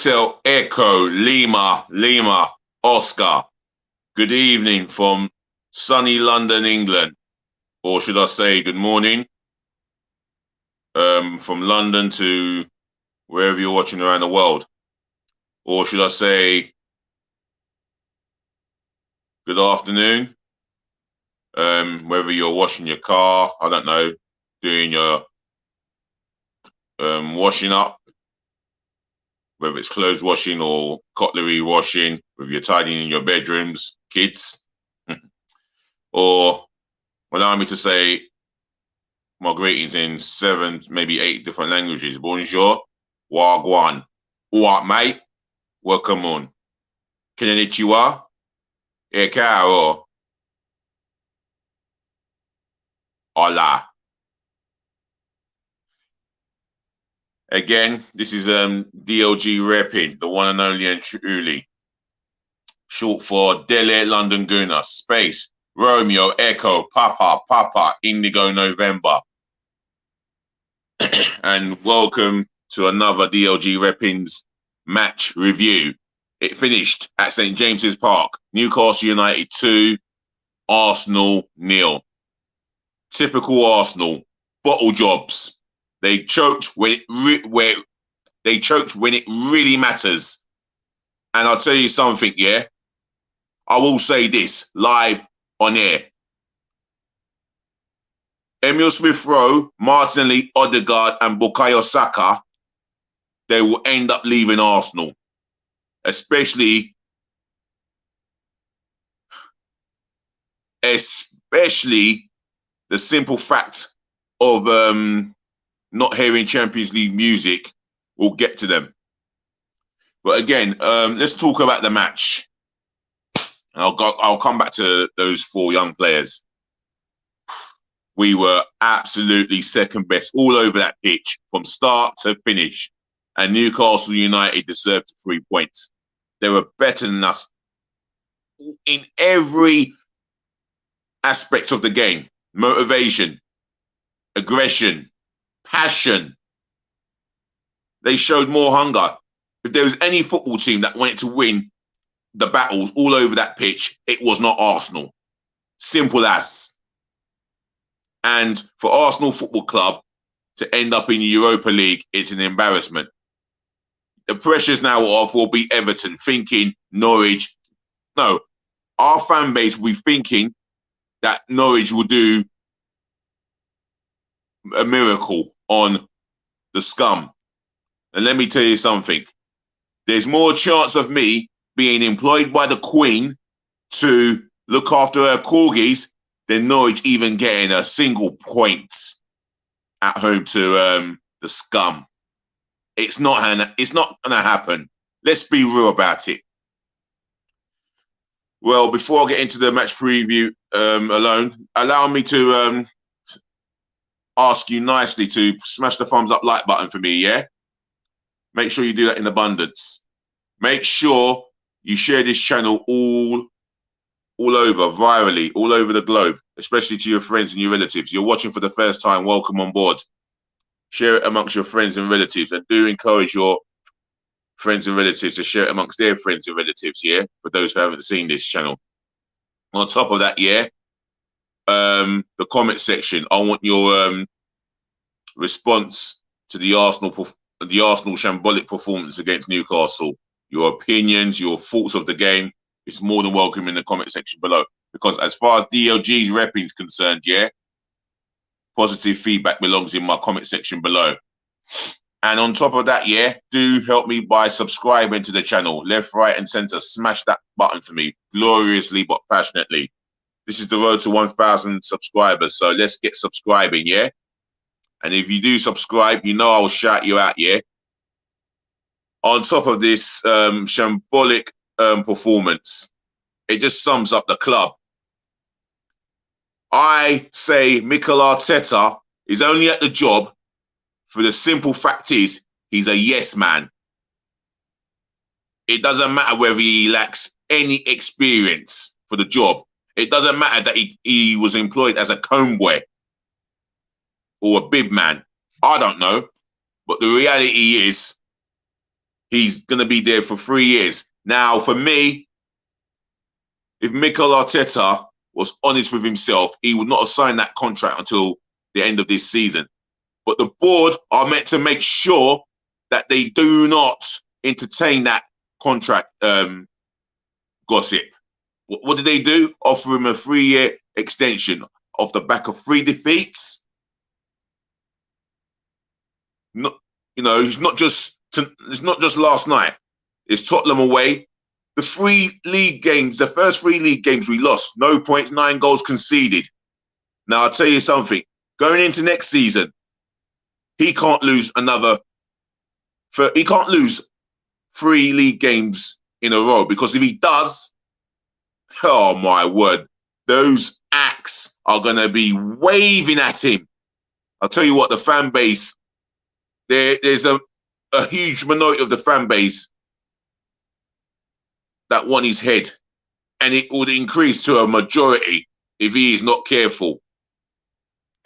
Hotel Echo Lima Oscar. Good evening from sunny London, England, or should I say good morning from London to wherever you're watching around the world, or should I say good afternoon, whether you're washing your car, I don't know, doing your washing up, whether it's clothes washing or cutlery washing, whether you're tidying your bedrooms, kids, or allow me to say my greetings in 7, maybe 8 different languages. Bonjour, wagwan, what mate, welcome on. Konnichiwa, e caro, hola. Again, this is DLG repping, the one and only and truly. Short for Delhi London Gooner, space, Romeo, Echo, Papa, Indigo November. And welcome to another DLG Reppings match review. It finished at St James's Park, Newcastle United 2, Arsenal 0. Typical Arsenal, bottle jobs. They choked when it really matters. And I'll tell you something, yeah. I will say this live on air. Emil Smith-Rowe, Martinelli, Odegaard, and Bukayo Saka, they will end up leaving Arsenal, especially the simple fact of not hearing Champions League music will get to them. But again, let's talk about the match. I'll come back to those 4 young players. We were absolutely second best all over that pitch from start to finish. And Newcastle United deserved 3 points. They were better than us in every aspect of the game. Motivation, aggression, passion. They showed more hunger. If there was any football team that wanted to win the battles all over that pitch, it was not Arsenal. Simple as. And for Arsenal Football Club to end up in the Europa League, it's an embarrassment. The pressure's now off will be Everton, thinking Norwich. No, our fan base will be thinking that Norwich will do a miracle on the scum. And let me tell you something. There's more chance of me being employed by the Queen to look after her corgis than Norwich even getting a single point at home to the scum. It's not gonna happen. Let's be real about it. Well, before I get into the match preview alone, allow me to ask you nicely to smash the thumbs up like button for me, yeah? Make sure you do that in abundance. Make sure you share this channel all over, virally, all over the globe, especially to your friends and your relatives. You're watching for the first time, welcome on board. Share it amongst your friends and relatives, and do encourage your friends and relatives to share it amongst their friends and relatives, yeah? For those who haven't seen this channel. On top of that, yeah, the comment section, I want your response to the Arsenal shambolic performance against Newcastle. Your opinions, your thoughts of the game, it's more than welcome in the comment section below. Because as far as DLG's repping is concerned, yeah, positive feedback belongs in my comment section below. And on top of that, yeah, do help me by subscribing to the channel. Left, right, and center. Smash that button for me, gloriously but passionately. This is the road to 1,000 subscribers, so let's get subscribing, yeah? And if you do subscribe, you know I'll shout you out, yeah? On top of this shambolic performance, it just sums up the club. I say Mikel Arteta is only at the job for the simple fact is he's a yes man. It doesn't matter whether he lacks any experience for the job. It doesn't matter that he was employed as a comb boy or a bib man. I don't know. But the reality is He's going to be there for 3 years. Now, for me, if Mikel Arteta was honest with himself, he would not have signed that contract until the end of this season. But the board are meant to make sure that they do not entertain that contract gossip. What did they do? Offer him a 3-year extension off the back of 3 defeats. Not, it's not just last night. It's Tottenham away. The 3 league games, the first 3 league games we lost, no points, 9 goals conceded. Now I'll tell you something. Going into next season, he can't lose he can't lose 3 league games in a row, because if he does, oh my word, those acts are going to be waving at him. I'll tell you what, the fan base, there's a huge minority of the fan base that want his head, and it would increase to a majority if he is not careful.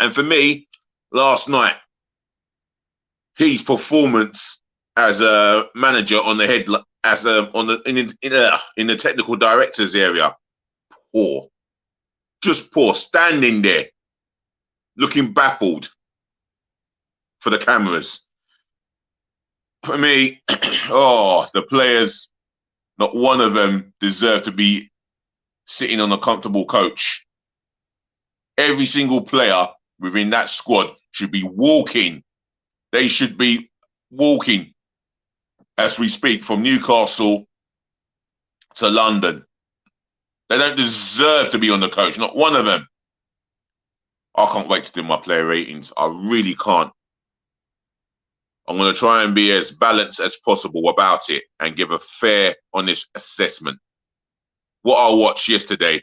And for me, last night, his performance as a manager on the head, in the technical directors area, poor, just poor, standing there, looking baffled for the cameras. For me, the players, not one of them deserve to be sitting on a comfortable coach. Every single player within that squad should be walking. They should be walking as we speak from Newcastle to London. They don't deserve to be on the coach, not one of them. I can't wait to do my player ratings. I really can't. I'm going to try and be as balanced as possible about it and give a fair, honest assessment. What I watched yesterday,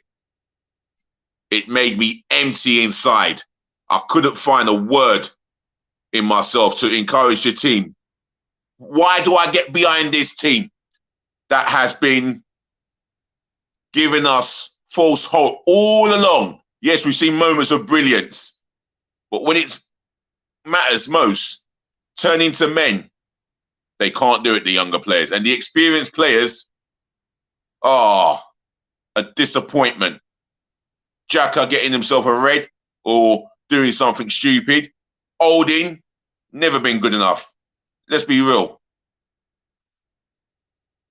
it made me empty inside. I couldn't find a word in myself to encourage the team. Why do I get behind this team that has been giving us false hope all along? Yes, we've seen moments of brilliance, but when it matters most, turn into men, they can't do it, the younger players. And the experienced players, a disappointment. Xhaka getting himself a red or doing something stupid. Holding, never been good enough. Let's be real.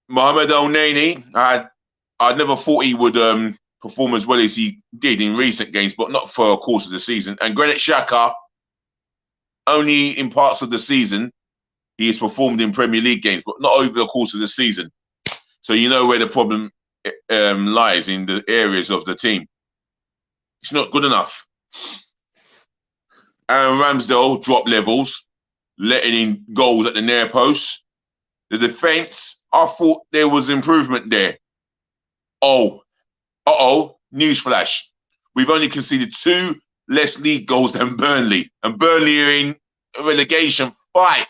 Mohamed El-Neni, I never thought he would perform as well as he did in recent games, but not for a course of the season. And Granit Xhaka, only in parts of the season, he has performed in Premier League games, but not over the course of the season. So you know where the problem lies, in the areas of the team. It's not good enough. Aaron Ramsdale dropped levels, letting in goals at the near post. The defence, I thought there was improvement there. Newsflash. We've only conceded 2 less league goals than Burnley. And Burnley are in a relegation fight.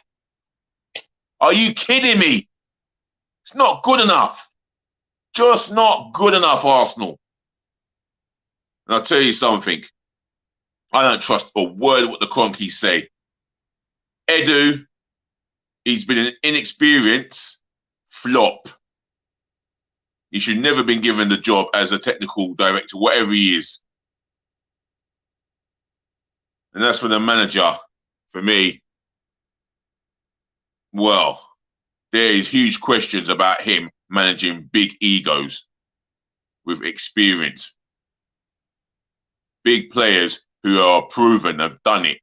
Are you kidding me? It's not good enough. Just not good enough, Arsenal. And I'll tell you something. I don't trust a word of what the Cronkies say. Edu, he's been an inexperienced flop. He should never been given the job as a technical director, whatever he is. And as for the manager, for me, well, there is huge questions about him managing big egos with experience. Big players who are proven, have done it.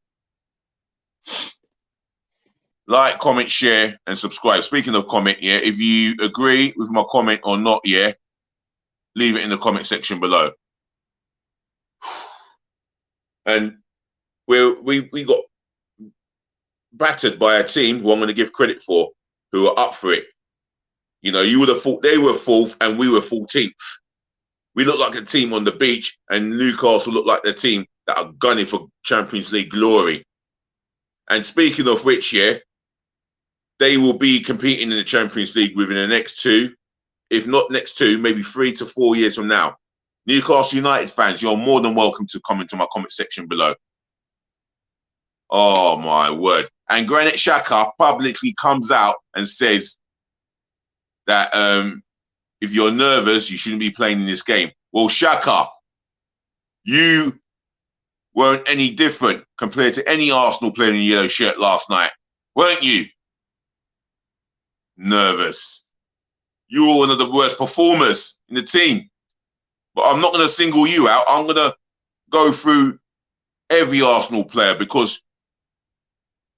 Like, comment, share, and subscribe. Speaking of comment, if you agree with my comment or not, leave it in the comment section below. And we got battered by a team who I'm going to give credit for, who are up for it. You know, you would have thought they were 4th and we were 14th. We look like a team on the beach, and Newcastle look like the team that are gunning for Champions League glory. And speaking of which, they will be competing in the Champions League within the next 2, if not next 2, maybe 3 to 4 years from now. Newcastle United fans, you're more than welcome to come into my comment section below. Oh, my word. And Granit Xhaka publicly comes out and says that if you're nervous, you shouldn't be playing in this game. Well, Shaka, you weren't any different compared to any Arsenal player in a yellow shirt last night, weren't you? Nervous. You were one of the worst performers in the team. But I'm not going to single you out. I'm going to go through every Arsenal player, because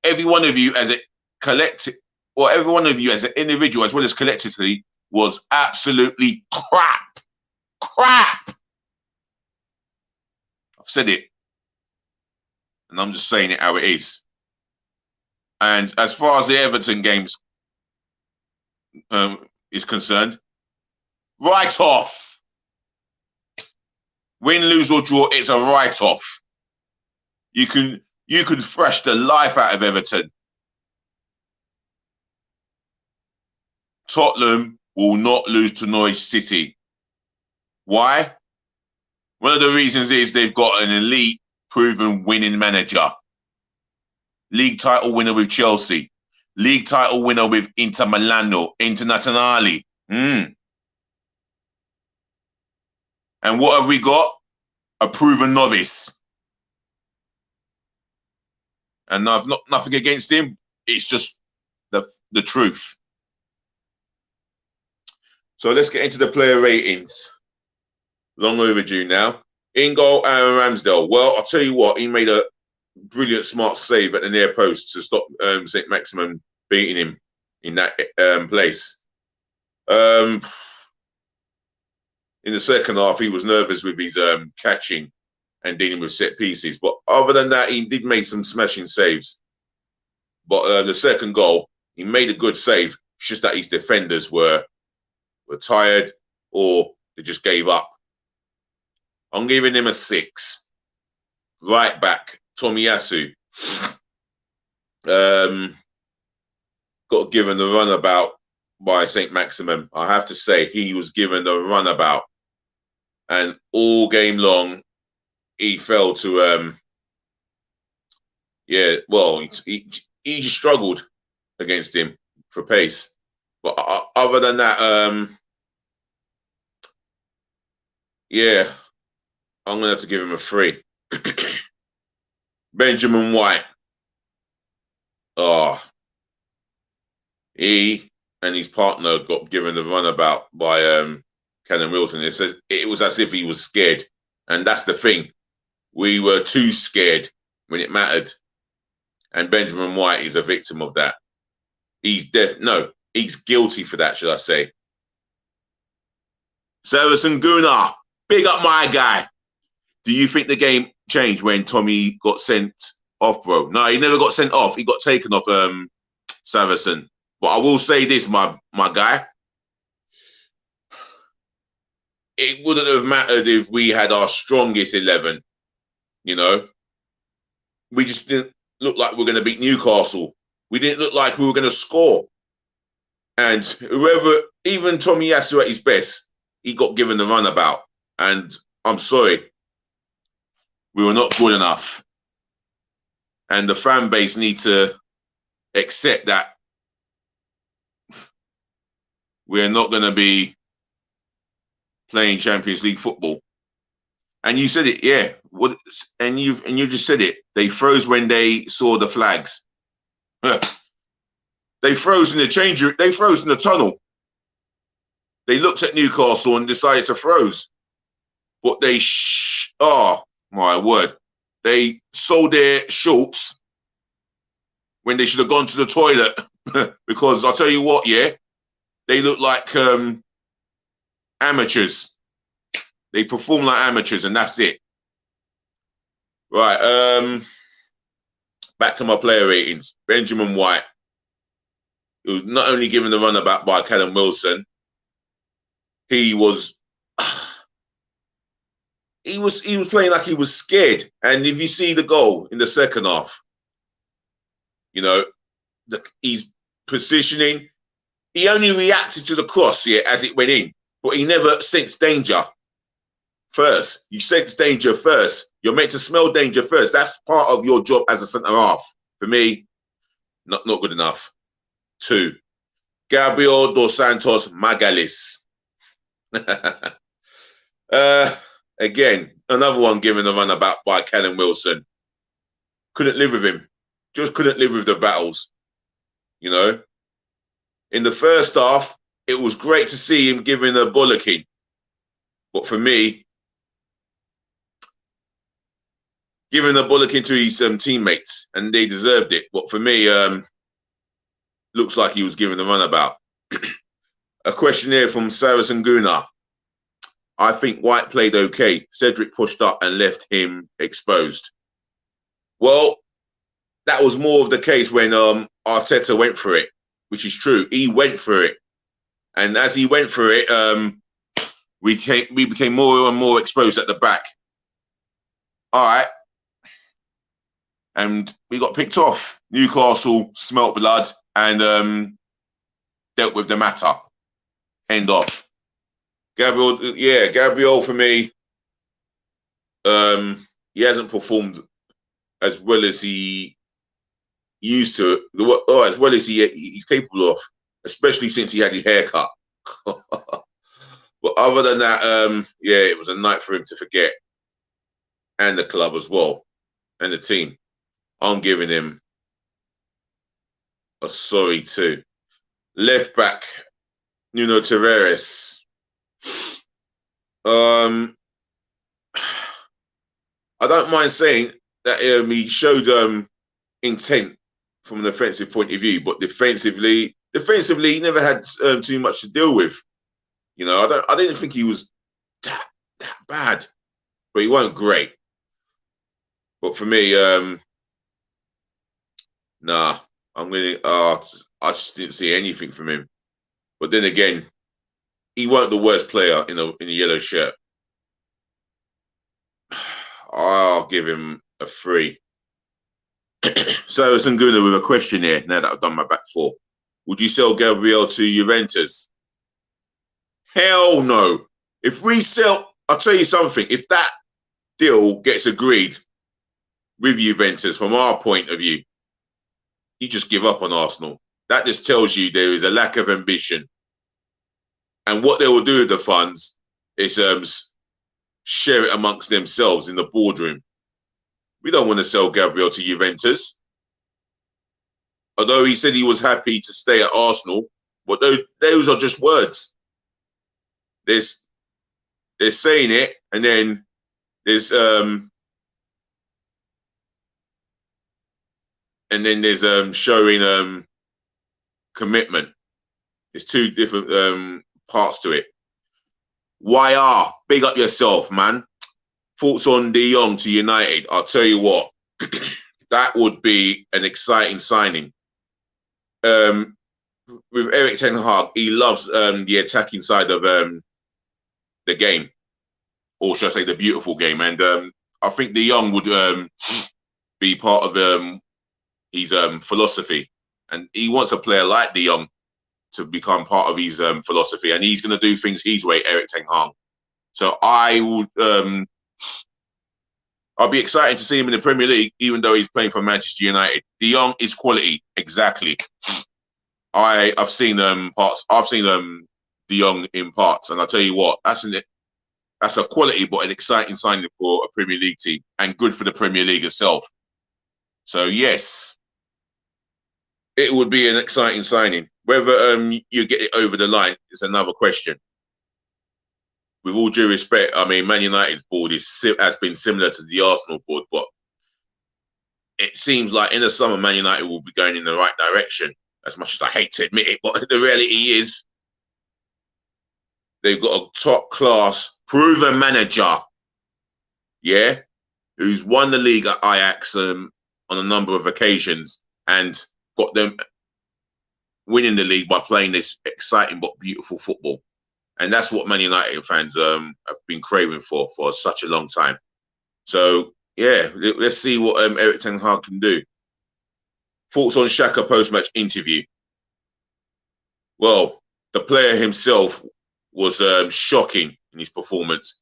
every one of you as a collective, or every one of you as an individual as well as collectively, was absolutely crap. Crap. I've said it. And I'm just saying it how it is. And as far as the Everton games is concerned, write-off. Win, lose or draw, it's a write-off. You could thrash the life out of Everton. Tottenham will not lose to Norwich City. Why? One of the reasons is they've got an elite, proven winning manager. League title winner with Chelsea. League title winner with Inter Milano, Internazionale. And what have we got? A proven novice. And I've nothing against him. It's just the truth. So let's get into the player ratings. Long overdue now. In goal, Aaron Ramsdale. Well, I'll tell you what, he made a brilliant, smart save at the near post to stop St. Maximin beating him in that place. In the second half, he was nervous with his catching and dealing with set pieces. But other than that, he did make some smashing saves. But the second goal, he made a good save. It's just that his defenders were tired or they just gave up. I'm giving him a 6. Right back, Tomiyasu. Got given the runabout by St. Maximin. I have to say, he was given the runabout. And all game long, he fell to, he just struggled against him for pace. But other than that, I'm going to have to give him a 3. Benjamin White. He and his partner got given the runabout by Callum Wilson. It says it was as if he was scared. And that's the thing. We were too scared when it mattered. And Benjamin White is a victim of that. He's guilty for that, should I say. Saracen Guna, big up my guy. Do you think the game changed when Tommy got sent off, bro? No, he never got sent off. He got taken off Saracen. But I will say this, my guy. It wouldn't have mattered if we had our strongest 11. You know? We just didn't look like we were going to beat Newcastle. We didn't look like we were going to score. And whoever, even Tomiyasu at his best, he got given the runabout. And I'm sorry. We were not good enough. And the fan base need to accept that we're not going to be playing Champions League football. And you said it, yeah. And you just said it. They froze when they saw the flags. They froze in the change room. They froze in the tunnel. They looked at Newcastle and decided to froze. But they, oh my word, they sold their shorts when they should have gone to the toilet. Because I'll tell you what, yeah, they look like amateurs. They perform like amateurs, and that's it. Right, back to my player ratings. Benjamin White. He was not only given the runabout by Callum Wilson, he was playing like he was scared. And if you see the goal in the second half, you know, he's positioning. He only reacted to the cross, yeah, as it went in, but he never sensed danger first. You sense danger first. You're meant to smell danger first. That's part of your job as a centre half. For me, not good enough. 2. Gabriel dos Santos Magalhães. Again, another one given a runabout by Callum Wilson. Couldn't live with him. Just couldn't live with the battles. You know, in the first half, it was great to see him giving a bollocking. But for me, giving a bollocking to his teammates, and they deserved it. But for me, looks like he was given a runabout. A question here from Saracen Guna. I think White played okay. Cedric pushed up and left him exposed. Well, that was more of the case when Arteta went for it, which is true. He went for it. And as he went for it, we became more and more exposed at the back. All right. And we got picked off. Newcastle smelt blood and dealt with the matter. End off. Gabriel for me, he hasn't performed as well as he used to, or as well as he's capable of, especially since he had his haircut. But other than that, it was a night for him to forget, and the club as well, and the team. I'm giving him a sorry too. Left back, Nuno Tavares. I don't mind saying that he showed intent from an offensive point of view, but defensively, he never had too much to deal with. You know, I didn't think he was that bad, but he wasn't great. But for me, nah, I just didn't see anything from him. But then again, he wasn't the worst player in a yellow shirt. I'll give him a 3. So Sanguna with a question here, now that I've done my back 4. Would you sell Gabriel to Juventus? Hell no. If we sell, I'll tell you something, if that deal gets agreed with Juventus from our point of view, you just give up on Arsenal. That just tells you there is a lack of ambition. And what they will do with the funds is share it amongst themselves in the boardroom. We don't want to sell Gabriel to Juventus. Although he said he was happy to stay at Arsenal, but those are just words. They're saying it, and then there's showing commitment. There's two different parts to it. YR, big up yourself, man. Thoughts on De Jong to United? I'll tell you what, that would be an exciting signing. With Eric Ten Hag, he loves the attacking side of the game, or should I say the beautiful game. And I think De Jong would be part of his philosophy. And he wants a player like De Jong to become part of his philosophy. And he's going to do things his way, Eric Ten Hag. So I'll be excited to see him in the Premier League, even though he's playing for Manchester United. De Jong is quality, exactly. I've seen parts. I've seen De Jong in parts, and I'll tell you what, that's a quality but an exciting signing for a Premier League team, and good for the Premier League itself. So yes, it would be an exciting signing. Whether you get it over the line is another question. With all due respect, I mean, Man United's board has been similar to the Arsenal board, but it seems like in the summer, Man United will be going in the right direction. As much as I hate to admit it, but the reality is they've got a top-class, proven manager, yeah, who's won the league at Ajax on a number of occasions and got them winning the league by playing this exciting but beautiful football. And that's what Man United fans have been craving for such a long time. So, yeah, let's see what Eric Ten Hag can do. Thoughts on Xhaka post-match interview? Well, the player himself was shocking in his performance.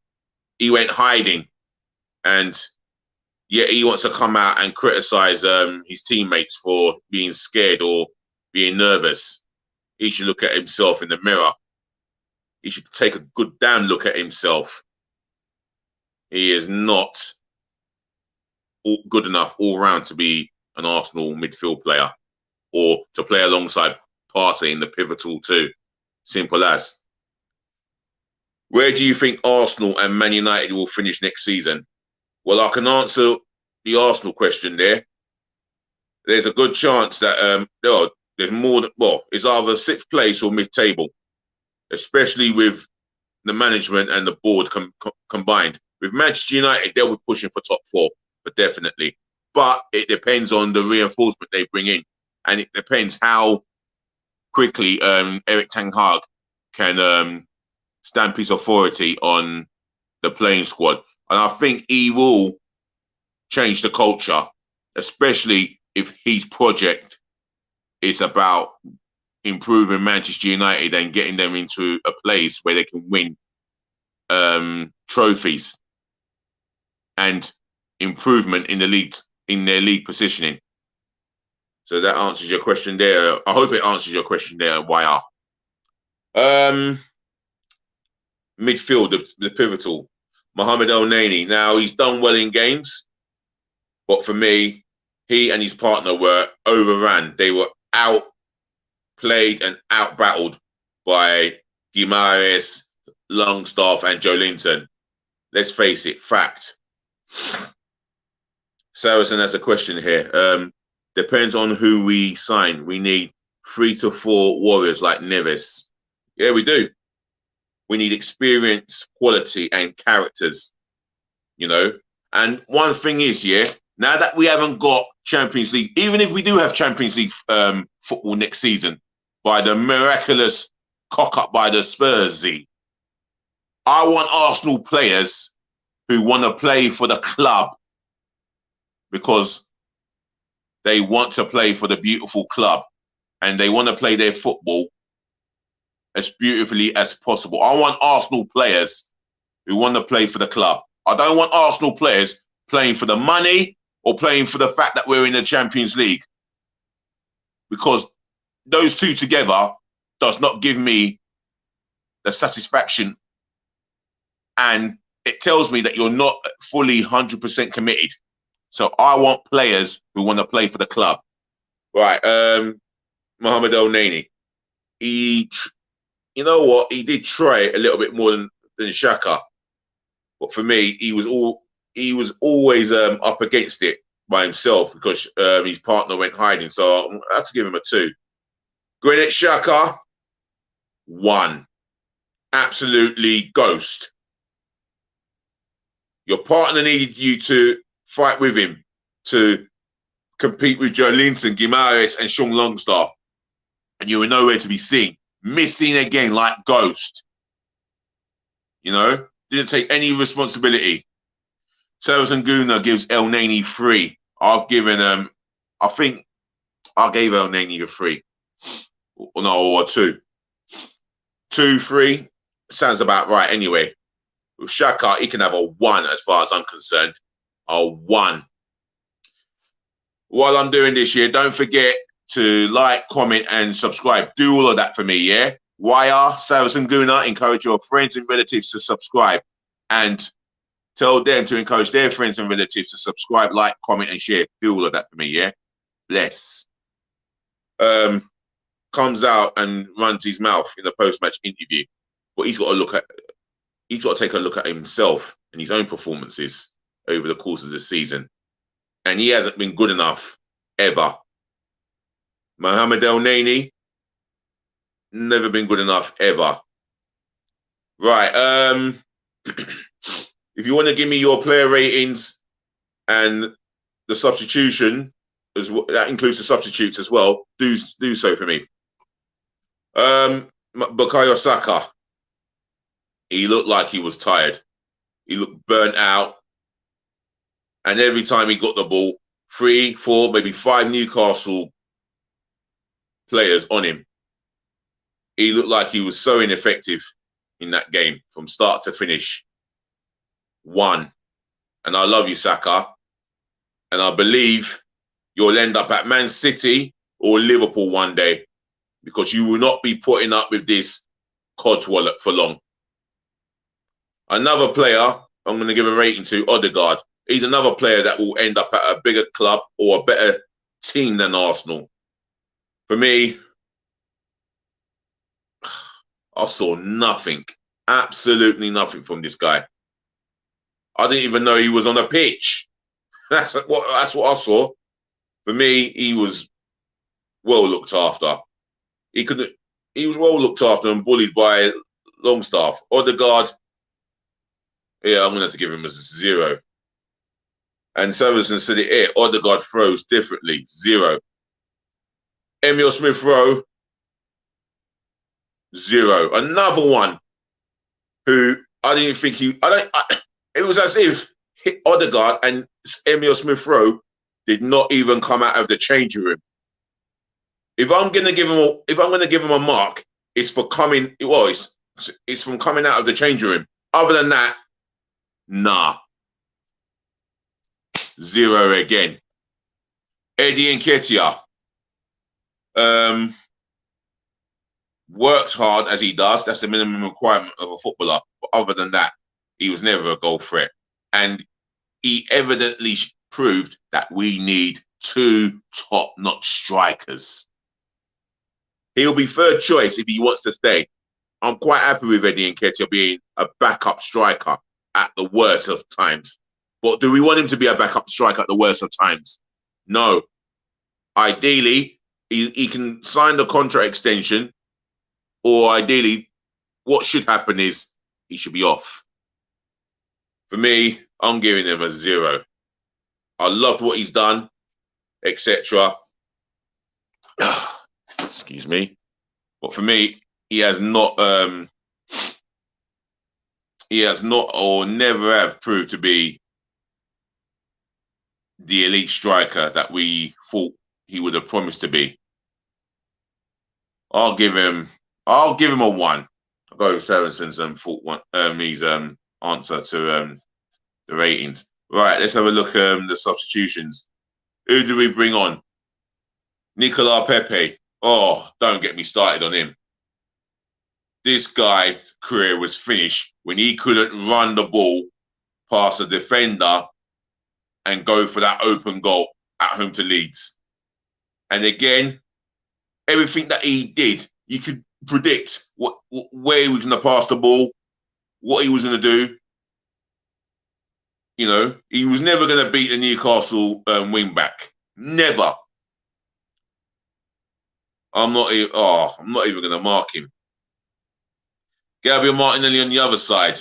He went hiding, and yet he wants to come out and criticise his teammates for being scared or being nervous. he should look at himself in the mirror. He should take a good damn look at himself. He is not good enough all round to be an Arsenal midfield player or to play alongside Partey in the pivotal two. Simple as. Where do you think Arsenal and Man United will finish next season? Well, I can answer the Arsenal question there. There's a good chance that there's more than, well, it's either 6th place or mid-table, especially with the management and the board combined. With Manchester United, they'll be pushing for top 4, but definitely. But it depends on the reinforcement they bring in, and it depends how quickly Erik ten Hag can stamp his authority on the playing squad. And I think he will change the culture, especially if his project is about improving Manchester United and getting them into a place where they can win trophies and improvement in the league, in their league positioning. So that answers your question there. I hope it answers your question there, YR. Midfield, the pivotal. Mohamed El-Neni. Now, he's done well in games, but for me, he and his partner were overrun. They were outplayed and outbattled by Guimaraes, Longstaff, and Joelinton. Let's face it, fact. Saracen has a question here. Depends on who we sign. We need 3 to 4 warriors like Neves. Yeah, we do. We need experience, quality, and characters, you know. And one thing is, yeah, now that we haven't got Champions League, even if we do have Champions League football next season, by the miraculous cock-up by the Spursy, I want Arsenal players who want to play for the club because they want to play for the beautiful club and they want to play their football as beautifully as possible. I want Arsenal players who want to play for the club. I don't want Arsenal players playing for the money or playing for the fact that we're in the Champions League, because those two together does not give me the satisfaction, and it tells me that you're not fully 100% committed. So I want players who want to play for the club. Right, Mohamed El-Neni. You know what? He did try a little bit more than Xhaka, but for me, he was always up against it by himself because his partner went hiding. So I have to give him a 2. Granit Xhaka, 1. Absolutely ghost. Your partner needed you to fight with him to compete with Joelinton, Guimaraes, and Sean Longstaff, and you were nowhere to be seen. Missing again like ghost. You know, didn't take any responsibility. Saracen Guna gives El-Neni 3. I've given I think I gave El-Neni a 3. Or 2. 2, 3 sounds about right anyway. With Xhaka, he can have a 1 as far as I'm concerned. A 1. While I'm doing this here, don't forget to like, comment, and subscribe. Do all of that for me, yeah? YR, Saracen Guna, encourage your friends and relatives to subscribe. And tell them to encourage their friends and relatives to subscribe, like, comment, and share. Do all of that for me, yeah? Bless. Comes out and runs his mouth in the post-match interview. But he's got to take a look at himself and his own performances over the course of the season. And he hasn't been good enough, ever. Mohamed El-Neni, never been good enough, ever. Right, if you want to give me your player ratings and the substitution, that includes the substitutes as well, do so for me. Bukayo Saka, he looked like he was tired. He looked burnt out. And every time he got the ball, 3, 4, maybe 5 Newcastle players on him. He looked like he was so ineffective in that game from start to finish. 1. And I love you, Saka. And I believe you'll end up at Man City or Liverpool one day. because you will not be putting up with this codswallop for long. Another player I'm going to give a rating to, Odegaard. He's another player that will end up at a bigger club or a better team than Arsenal. For me, I saw nothing, absolutely nothing from this guy. I didn't even know he was on a pitch. That's what I saw. For me, he was well looked after. He was well looked after and bullied by Longstaff. Odegaard, yeah, I'm going to have to give him a 0. And Sorensen said it here, Odegaard throws differently, 0. Emil Smith-Rowe, 0. Another one who I didn't think it was as if Odegaard and Emil Smith-Rowe did not even come out of the changing room. If I'm going to give him a mark, it's for coming. It's from coming out of the changing room. Other than that, nah. 0 again. Eddie Nketiah works hard as he does. That's the minimum requirement of a footballer. But other than that, he was never a goal threat. And he evidently proved that we need 2 top-notch strikers. He'll be third choice if he wants to stay. I'm quite happy with Eddie Nketiah being a backup striker at the worst of times. But do we want him to be a backup striker at the worst of times? No. Ideally, he can sign the contract extension, or ideally, what should happen is he should be off. For me, I'm giving him a 0. I loved what he's done, etc. Excuse me. But for me, he has not or never have proved to be the elite striker that we thought he would have promised to be. I'll give him a 1. I'll go with Sorensen's his answer to the ratings. Right, let's have a look at the substitutions. Who do we bring on? Nicolas Pepe. Oh, don't get me started on him. This guy's career was finished when he couldn't run the ball past a defender and go for that open goal at home to Leeds. And again, everything that he did, you could predict where he was going to pass the ball, what he was going to do. You know, he was never going to beat the Newcastle wing back. Never. I'm not even going to mark him. Gabriel Martinelli on the other side.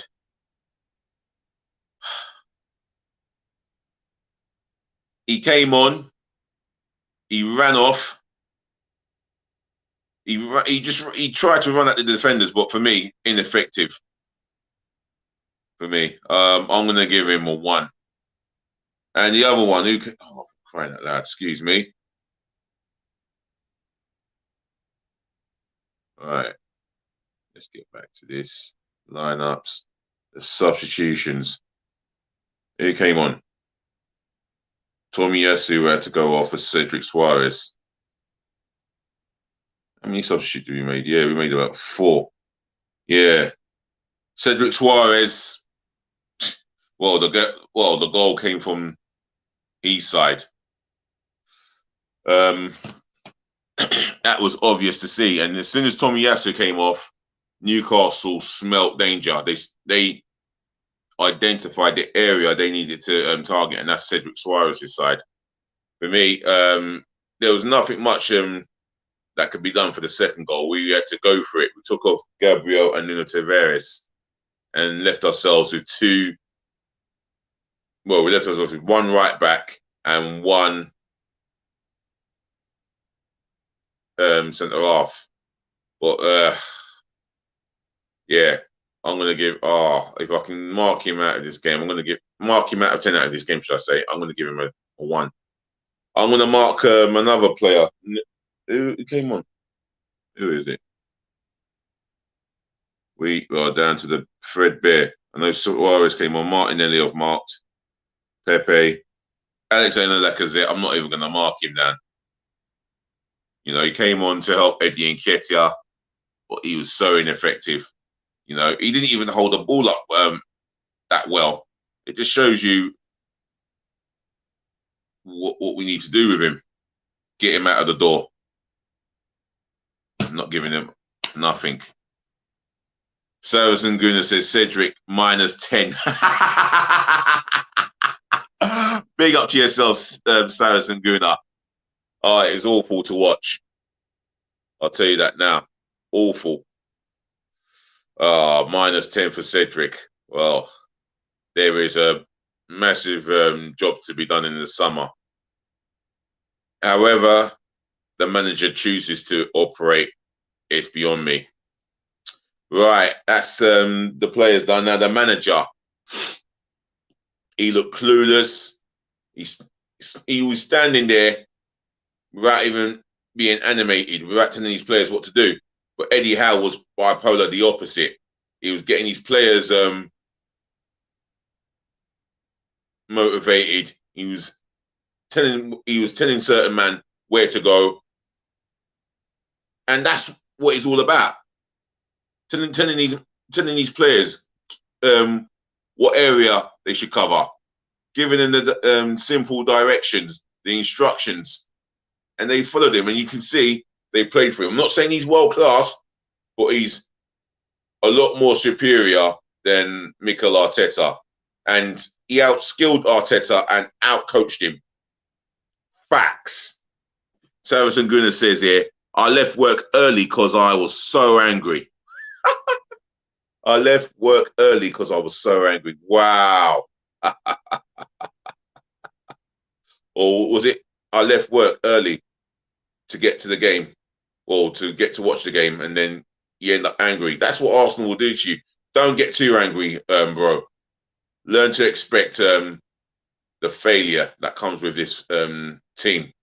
He came on. He ran off. He tried to run at the defenders, but for me, ineffective. For me, I'm going to give him a 1. And the other one, crying out loud, excuse me. All right, let's get back to this. Lineups, the substitutions. Who came on? Tomiyasu had to go off for Cedric Suarez. How many substitutes did we made? Yeah, we made about 4. Yeah. Cedric Suarez. Well, the goal came from his side. That was obvious to see. And as soon as Tomiyasu came off, Newcastle smelt danger. They identified the area they needed to target, and that's Cedric Suarez's side. For me, there was nothing much that could be done for the second goal. We had to go for it. We took off Gabriel and Nuno Tavares and left ourselves with 2. Well, we left ourselves with 1 right back and 1 centre half. But yeah, I'm gonna give. If I can mark him out of this game, I'm gonna mark him out of 10 out of this game. Should I say? I'm gonna give him a 1. I'm gonna mark another player. Who came on? Who is it? We are down to the threadbare. I know Suarez came on. Martinelli I've marked. Pepe. Alexander Lacazette. I'm not even gonna mark him down. You know, he came on to help Eddie Nketiah, but he was so ineffective. You know, he didn't even hold the ball up that well. It just shows you what we need to do with him. Get him out of the door. I'm not giving him nothing. Saracen Guna says Cedric -10. Big up to yourself, Saracen Guna. Oh, it is awful to watch. I'll tell you that now. Awful. -10 for Cedric. Well, there is a massive job to be done in the summer. However, the manager chooses to operate, it's beyond me. Right, that's the players done. Now the manager, he looked clueless. He was standing there without even being animated, without telling these players what to do. But Eddie Howe was bipolar, the opposite. He was getting these players motivated. He was telling certain man where to go, and that's what it's all about. Telling these players what area they should cover, giving them the simple directions, the instructions, and they followed him. And you can see they played for him. I'm not saying he's world class, but he's a lot more superior than Mikel Arteta, and he outskilled Arteta and outcoached him. Facts. Saracen Guna says here, I left work early because I was so angry. I left work early because I was so angry. Wow. Or was it, I left work early to get to the game, or to get to watch the game, and then you end up angry? That's what Arsenal will do to you. Don't get too angry, bro. Learn to expect the failure that comes with this team.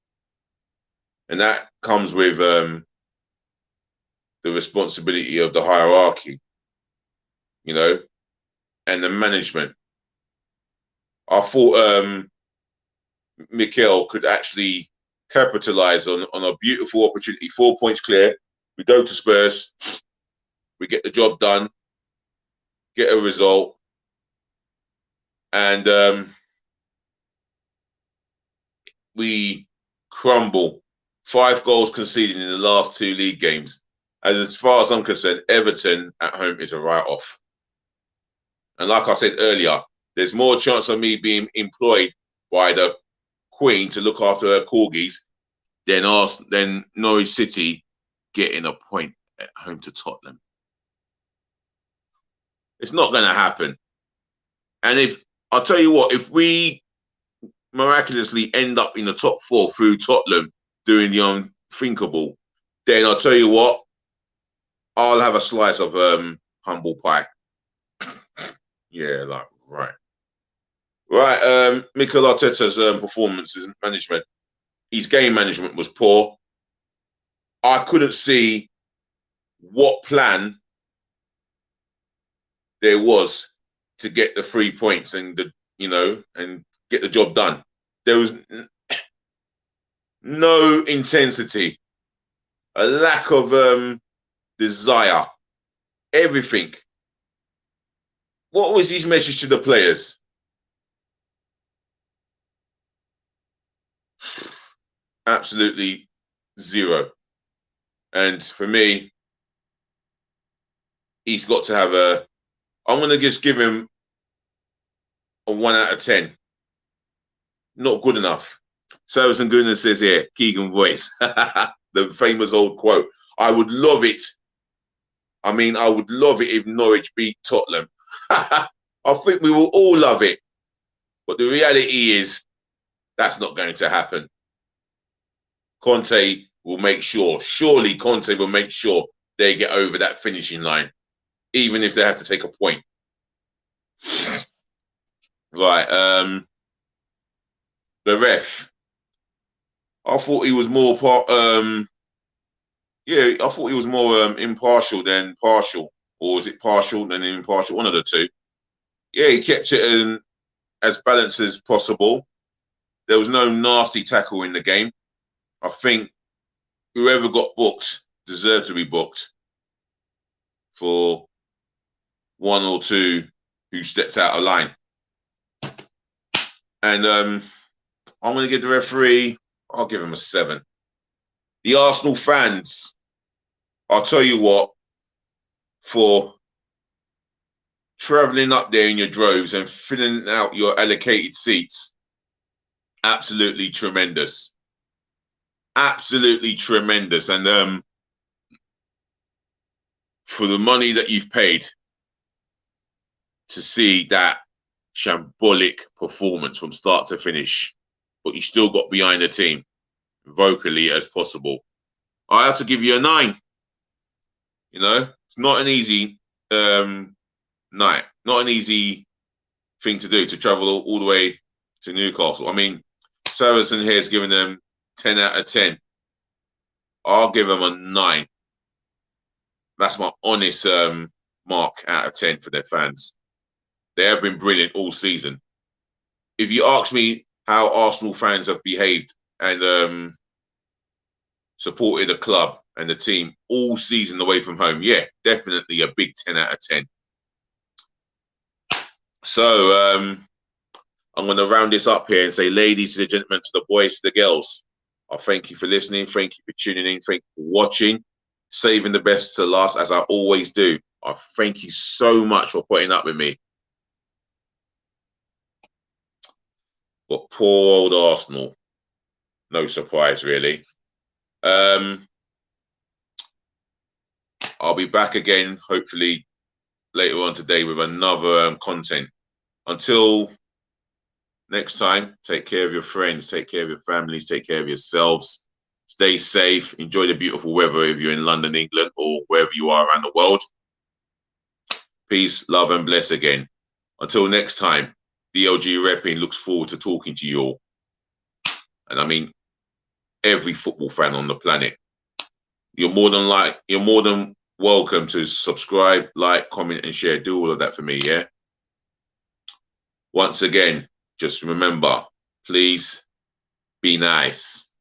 And that comes with the responsibility of the hierarchy, you know, and the management. I thought Mikel could actually capitalize on a beautiful opportunity. 4 points clear. We go to Spurs. We get the job done. Get a result. And we crumble. 5 goals conceded in the last 2 league games. As far as I'm concerned, Everton at home is a write-off. And like I said earlier, there's more chance of me being employed by the Queen to look after her corgis than Norwich City getting a point at home to Tottenham. It's not going to happen. And I'll tell you what, if we miraculously end up in the top 4 through Tottenham doing the unthinkable, then I'll tell you what, I'll have a slice of humble pie. Yeah, like, right. Right, Mikel Arteta's performance as management. His game management was poor. I couldn't see what plan there was to get the 3 points and and get the job done. There was no intensity, a lack of desire, everything. What was his message to the players? Absolutely zero. And for me, he's got to have I'm going to just give him a 1 out of 10. Not good enough. Saracen Guna says here, Keegan voice, the famous old quote. I would love it. I mean, I would love it if Norwich beat Tottenham. I think we will all love it. But the reality is, that's not going to happen. Conte will make sure, surely Conte will make sure they get over that finishing line, even if they have to take a point. Right, the ref. I thought he was more I thought he was more impartial than partial. Or is it partial than impartial? One of the two. Yeah, he kept it as balanced as possible. There was no nasty tackle in the game. I think whoever got booked deserved to be booked for one or two who stepped out of line. And I'm going to give the referee, I'll give him a 7. The Arsenal fans, I'll tell you what, for travelling up there in your droves and filling out your allocated seats, absolutely tremendous. Absolutely tremendous. And for the money that you've paid to see that shambolic performance from start to finish, but you still got behind the team vocally as possible, I have to give you a 9. You know, it's not an easy night, not an easy thing to do, to travel all the way to Newcastle. I mean, Saracen here has given them 10 out of 10. I'll give them a 9. That's my honest mark out of 10 for their fans. They have been brilliant all season. If you ask me how Arsenal fans have behaved and supported the club and the team all season away from home, yeah, definitely a big 10 out of 10. So I'm going to round this up here and say, ladies and gentlemen, to the boys, to the girls, I thank you for listening. Thank you for tuning in. Thank you for watching. Saving the best to last, as I always do. I thank you so much for putting up with me. But poor old Arsenal. No surprise, really. I'll be back again, hopefully, later on today with another content. Until next time, take care of your friends, take care of your families, take care of yourselves. Stay safe. Enjoy the beautiful weather if you're in London, England, or wherever you are around the world. Peace, love, and bless again. Until next time, DLG Repping looks forward to talking to you all. And I mean, every football fan on the planet. You're more than welcome to subscribe, like, comment, and share. Do all of that for me, yeah? Once again, just remember, please be nice.